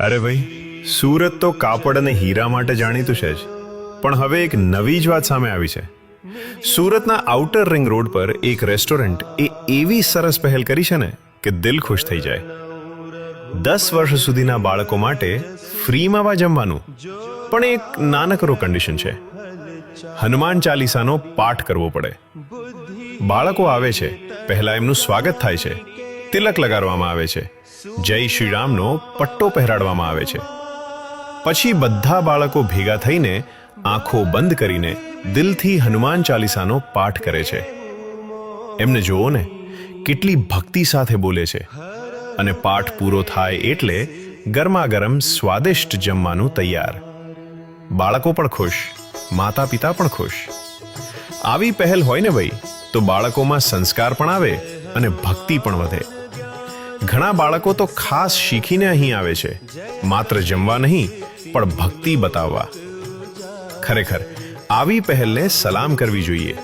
અરે ભાઈ, સુરત તો કાપડ અને હીરા માટે જાણીતું છે જ, પણ હવે એક નવી જ વાત સામે આવી છે. સુરતના આઉટર રિંગ રોડ પર એક રેસ્ટોરન્ટ એવી સરસ પહેલ કરી છે ને કે દિલ ખુશ થઈ જાય. 10 વર્ષ સુધીના બાળકો માટે ફ્રીમાં જમવાનું, પણ એક નાનકડો કન્ડિશન છે. હનુમાન ચાલીસાનો પાઠ કરવો પડે. બાળકો આવે છે, પહેલા એમનું સ્વાગત થાય છે, તિલક લગાડવામાં આવે છે, જય શ્રી રામનો પટ્ટો પહેરાડવામાં આવે છે. પછી બધા બાળકો ભેગા થઈને આંખો બંધ કરીને દિલથી હનુમાન ચાલીસાનો પાઠ કરે છે. એમને જુઓ ને, કેટલી ભક્તિ સાથે બોલે છે. અને પાઠ પૂરો થાય એટલે ગરમા ગરમ સ્વાદિષ્ટ જમવાનું તૈયાર. બાળકો પણ ખુશ, માતા પિતા પણ ખુશ. આવી પહેલ હોય ને ભાઈ, તો બાળકોમાં સંસ્કાર પણ આવે અને ભક્તિ પણ વધે. ઘણા બાળકો તો ખાસ શીખીને અહીં આવે છે, માત્ર જમવા નહીં પણ ભક્તિ બતાવવા. ખરેખર આવી પહેલને સલામ કરવી જોઈએ.